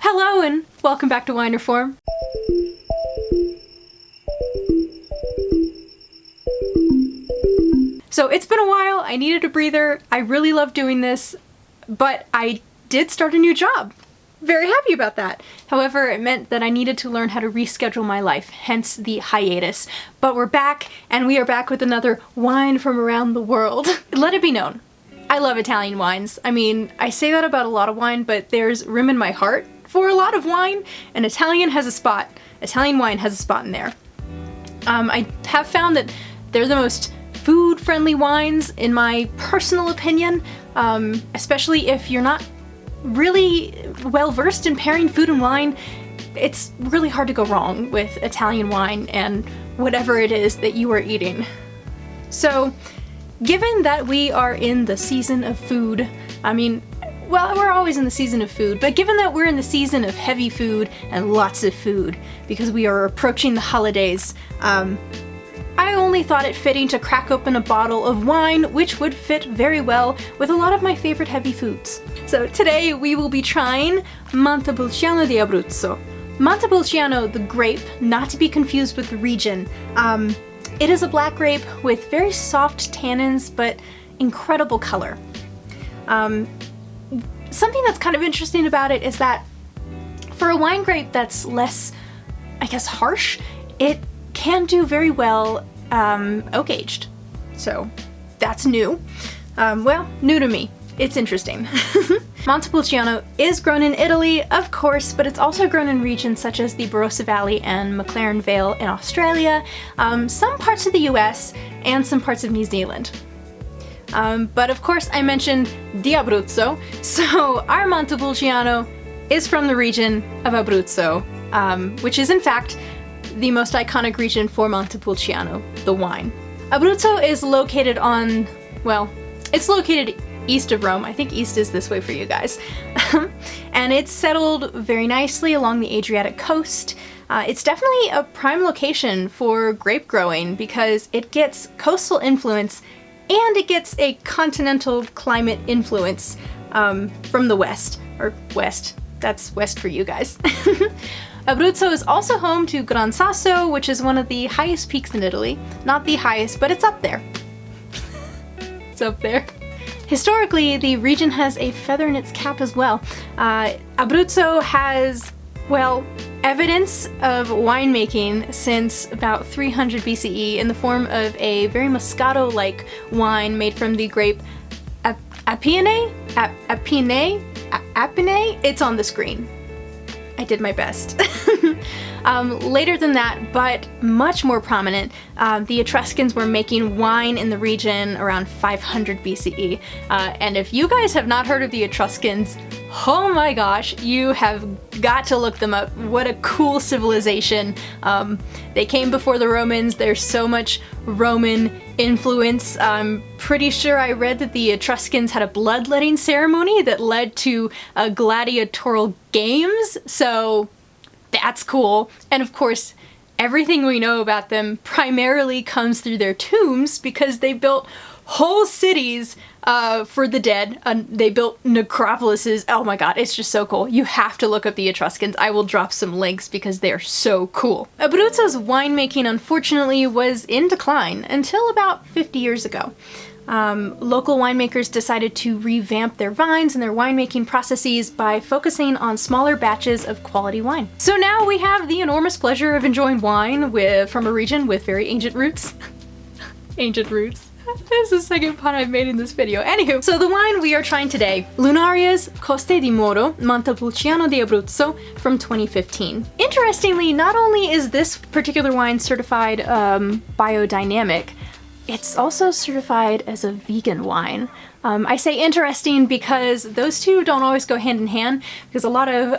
Hello and welcome back to Wine Reform. So it's been a while, I needed a breather, I really love doing this, but I did start a new job. Very happy about that. However, it meant that I needed to learn how to reschedule my life, hence the hiatus. But we're back, and we are back with another wine from around the world. Let it be known, I love Italian wines. I mean, I say that about a lot of wine, but there's room in my heart for a lot of wine, and Italian wine has a spot in there. I have found that they're the most food-friendly wines, in my personal opinion, especially if you're not really well-versed in pairing food and wine. It's really hard to go wrong with Italian wine and whatever it is that you are eating. So, given that we are in the season of food, I mean, well, we're always in the season of food, but given that we're in the season of heavy food and lots of food, because we are approaching the holidays, I only thought it fitting to crack open a bottle of wine, which would fit very well with a lot of my favorite heavy foods. So today we will be trying Montepulciano di Abruzzo. Montepulciano, the grape, not to be confused with the region. It is a black grape with very soft tannins, but incredible color. Something that's kind of interesting about it is that for a wine grape that's less, I guess, harsh, it can do very well oak aged. So that's new. Well, new to me. It's interesting. Montepulciano is grown in Italy, of course, but it's also grown in regions such as the Barossa Valley and McLaren Vale in Australia, some parts of the US, and some parts of New Zealand. But of course I mentioned di Abruzzo, so our Montepulciano is from the region of Abruzzo, which is in fact the most iconic region for Montepulciano, the wine. Abruzzo is located on, well, it's located east of Rome. I think east is this way for you guys. And it's settled very nicely along the Adriatic coast. It's definitely a prime location for grape growing because it gets coastal influence and it gets a continental climate influence from the west, or west. That's west for you guys. Abruzzo is also home to Gran Sasso, which is one of the highest peaks in Italy. Not the highest, but it's up there. It's up there. Historically, the region has a feather in its cap as well. Abruzzo has, well, evidence of winemaking since about 300 BCE in the form of a very Moscato-like wine made from the grape Apianae? Apianae? It's on the screen. I did my best. Later than that, but much more prominent, the Etruscans were making wine in the region around 500 BCE. And if you guys have not heard of the Etruscans, oh my gosh, you have got to look them up. What a cool civilization. They came before the Romans. There's so much Roman influence. I'm pretty sure I read that the Etruscans had a bloodletting ceremony that led to gladiatorial games, so that's cool. And of course, everything we know about them primarily comes through their tombs because they built whole cities for the dead. They built necropolises. Oh my god, it's just so cool. You have to look up the Etruscans. I will drop some links because they're so cool. Abruzzo's winemaking, unfortunately, was in decline until about 50 years ago. Local winemakers decided to revamp their vines and their winemaking processes by focusing on smaller batches of quality wine. So now we have the enormous pleasure of enjoying wine from a region with very ancient roots. Ancient roots. This is the second pun I've made in this video. Anywho, so the wine we are trying today, Lunaria's Coste di Moro, Montepulciano di Abruzzo from 2015. Interestingly, not only is this particular wine certified biodynamic, it's also certified as a vegan wine. I say interesting because those two don't always go hand in hand, because a lot of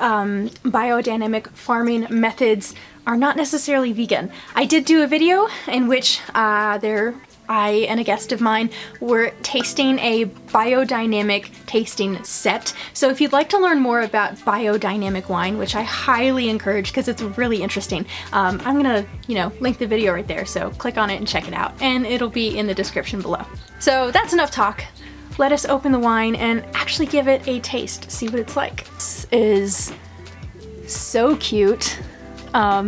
biodynamic farming methods are not necessarily vegan. I did do a video in which I and a guest of mine were tasting a biodynamic tasting set. So if you'd like to learn more about biodynamic wine, which I highly encourage because it's really interesting, I'm gonna, link the video right there. So click on it and check it out, and it'll be in the description below. So that's enough talk. Let us open the wine and actually give it a taste, see what it's like. This is so cute. I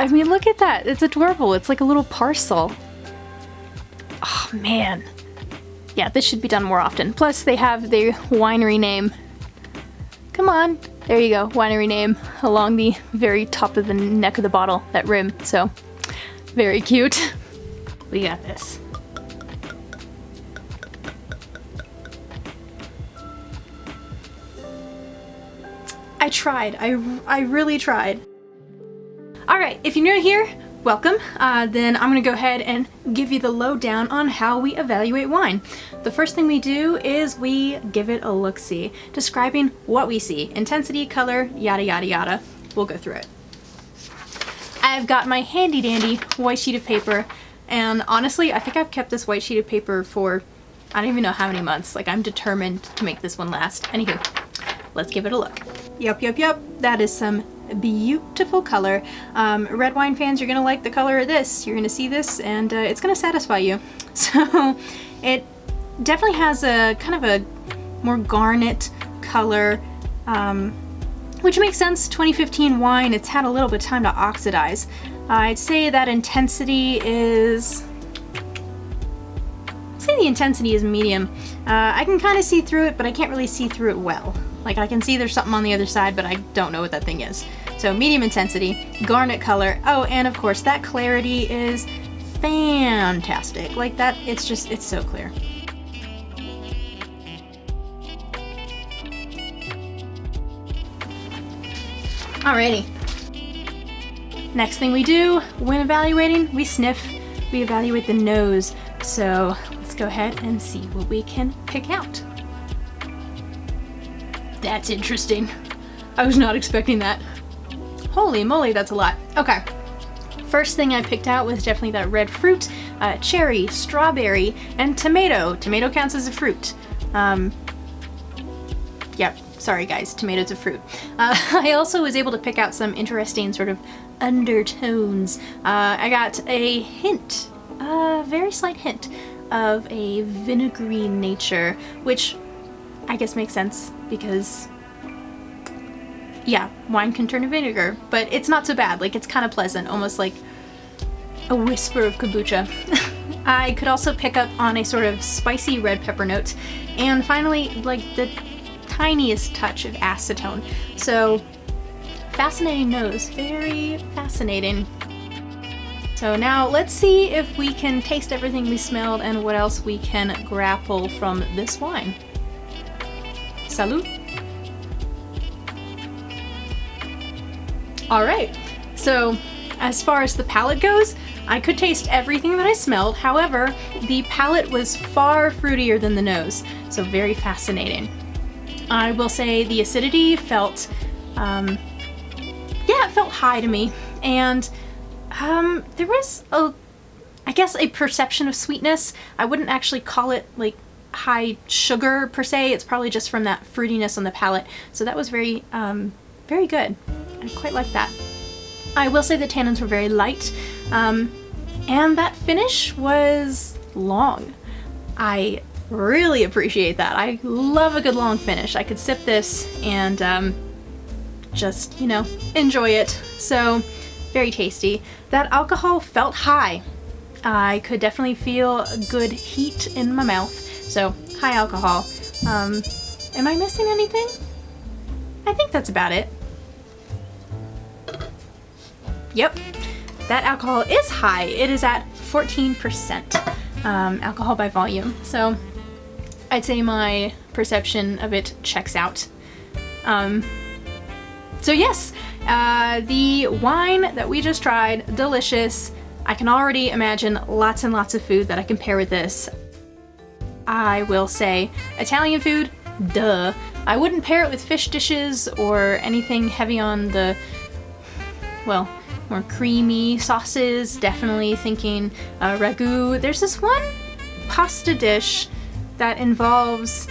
mean, look at that. It's adorable. It's like a little parcel. Oh, man. Yeah, this should be done more often. Plus, they have the winery name. Come on. There you go. Winery name along the very top of the neck of the bottle, that rim. So, very cute. We got this. I tried. I really tried. Alright, if you're new here, welcome. Then I'm going to go ahead and give you the lowdown on how we evaluate wine. The first thing we do is we give it a look-see, describing what we see. Intensity, color, yada yada yada. We'll go through it. I've got my handy dandy white sheet of paper, and honestly, I think I've kept this white sheet of paper for I don't even know how many months. Like, I'm determined to make this one last. Anywho, let's give it a look. Yup. That is some beautiful color. Red wine fans, you're gonna like the color of this. You're gonna see this and it's gonna satisfy you. So it definitely has a kind of a more garnet color, which makes sense. 2015 wine, it's had a little bit of time to oxidize. I'd say that intensity is, the intensity is medium. I can kind of see through it, but I can't really see through it well. Like, I can see there's something on the other side, but I don't know what that thing is. So medium intensity, garnet color. Oh, and of course that clarity is fantastic. Like that, it's so clear. Alrighty. Next thing we do when evaluating, we sniff, we evaluate the nose. So let's go ahead and see what we can pick out. That's interesting. I was not expecting that. Holy moly, that's a lot. Okay. First thing I picked out was definitely that red fruit, cherry, strawberry, and tomato. Tomato counts as a fruit. Yep, sorry guys, tomato's a fruit. I also was able to pick out some interesting sort of undertones. I got a hint, a very slight hint of a vinegary nature, which I guess makes sense because, yeah, wine can turn to vinegar, but it's not so bad. Like, it's kind of pleasant, almost like a whisper of kombucha. I could also pick up on a sort of spicy red pepper note, and finally, like, the tiniest touch of acetone. So, fascinating nose, very fascinating. So now let's see if we can taste everything we smelled and what else we can grapple from this wine. Salud. Alright, so as far as the palate goes, I could taste everything that I smelled. However, the palate was far fruitier than the nose, so very fascinating. I will say the acidity felt, it felt high to me, and there was I guess a perception of sweetness. I wouldn't actually call it like high sugar per se. It's probably just from that fruitiness on the palate. So that was very, very good. I quite like that. I will say the tannins were very light, and that finish was long. I really appreciate that. I love a good long finish. I could sip this and just, you know, enjoy it. So very tasty. That alcohol felt high. I could definitely feel good heat in my mouth. So high alcohol. Am I missing anything? I think that's about it. Yep, that alcohol is high. It is at 14% alcohol by volume. So I'd say my perception of it checks out. So yes, the wine that we just tried, delicious. I can already imagine lots and lots of food that I can pair with this. I will say Italian food, duh. I wouldn't pair it with fish dishes or anything heavy on the, well, more creamy sauces. Definitely thinking ragu. There's this one pasta dish that involves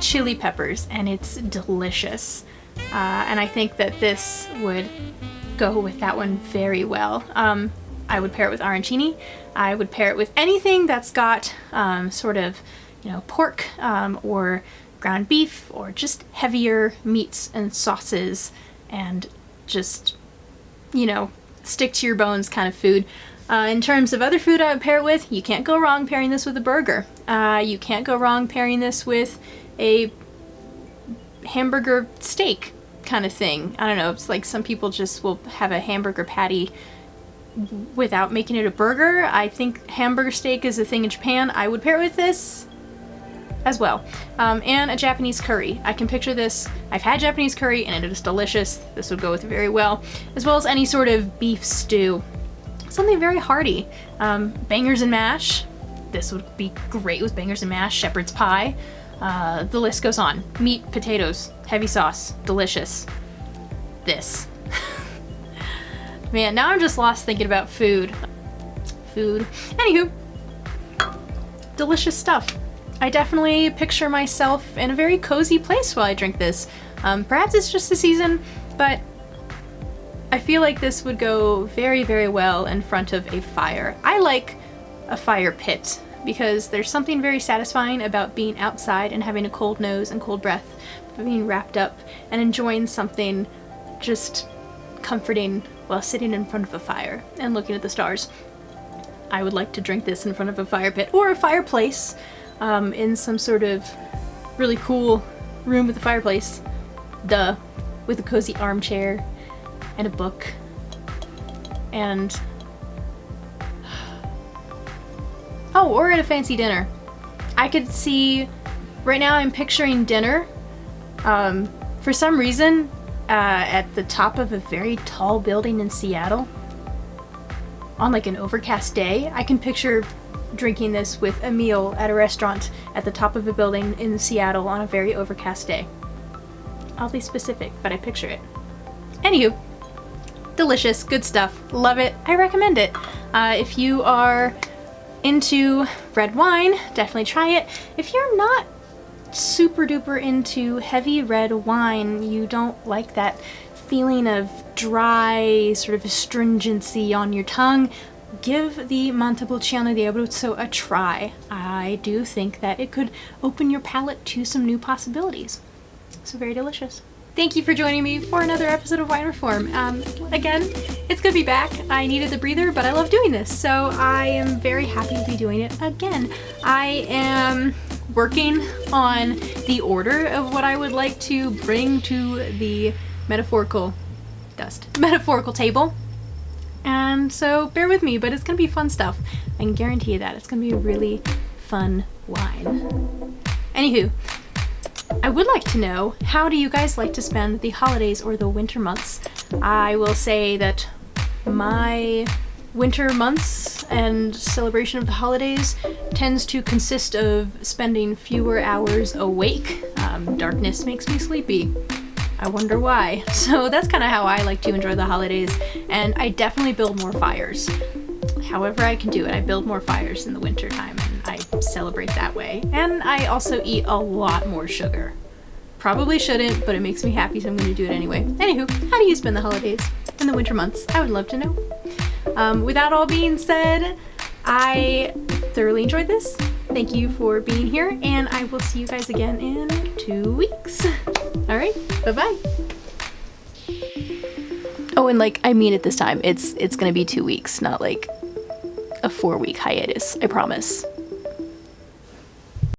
chili peppers, and it's delicious. And I think that this would go with that one very well. I would pair it with arancini. I would pair it with anything that's got sort of, you know, pork or ground beef or just heavier meats and sauces and just, you know, stick to your bones kind of food. In terms of other food I would pair it with, you can't go wrong pairing this with a burger. You can't go wrong pairing this with a hamburger steak kind of thing. I don't know, it's like some people just will have a hamburger patty without making it a burger. I think hamburger steak is a thing in Japan. I would pair it with this as well. And a Japanese curry. I can picture this. I've had Japanese curry and it is delicious. This would go with it very well, as well as any sort of beef stew. Something very hearty. Bangers and mash. This would be great with bangers and mash. Shepherd's pie. The list goes on. Meat, potatoes, heavy sauce, delicious. This. Man, now I'm just lost thinking about food. Anywho, delicious stuff. I definitely picture myself in a very cozy place while I drink this. Perhaps it's just the season, but I feel like this would go very, very well in front of a fire. I like a fire pit because there's something very satisfying about being outside and having a cold nose and cold breath, being wrapped up and enjoying something just comforting while sitting in front of a fire and looking at the stars. I would like to drink this in front of a fire pit or a fireplace, in some sort of really cool room with a fireplace. With a cozy armchair and a book and or at a fancy dinner. I could see, right now I'm picturing dinner, for some reason, at the top of a very tall building in Seattle on like an overcast day. I can picture drinking this with a meal at a restaurant at the top of a building in Seattle on a very overcast day. Oddly specific, but I picture it. Anywho, delicious, good stuff, love it, I recommend it. If you are into red wine, definitely try it. If you're not super duper into heavy red wine, you don't like that feeling of dry sort of astringency on your tongue, give the Montepulciano di Abruzzo a try. I do think that it could open your palate to some new possibilities. So very delicious. Thank you for joining me for another episode of Wine Reform. Again, it's good to be back. I needed the breather, but I love doing this, so I am very happy to be doing it again. I am working on the order of what I would like to bring to the metaphorical table. And so bear with me, but it's gonna be fun stuff. I can guarantee you that. It's gonna be a really fun wine. Anywho, I would like to know, how do you guys like to spend the holidays or the winter months? I will say that my winter months and celebration of the holidays tends to consist of spending fewer hours awake. Darkness makes me sleepy. I wonder why. So that's kind of how I like to enjoy the holidays, and I definitely build more fires. However I can do it, I build more fires in the winter time and I celebrate that way. And I also eat a lot more sugar. Probably shouldn't, but it makes me happy, so I'm going to do it anyway. Anywho, how do you spend the holidays in the winter months? I would love to know. With that all being said, I thoroughly enjoyed this. Thank you for being here, and I will see you guys again in 2 weeks. All right, bye-bye. Oh, and I mean it this time. It's gonna be 2 weeks, not like a 4-week hiatus, I promise.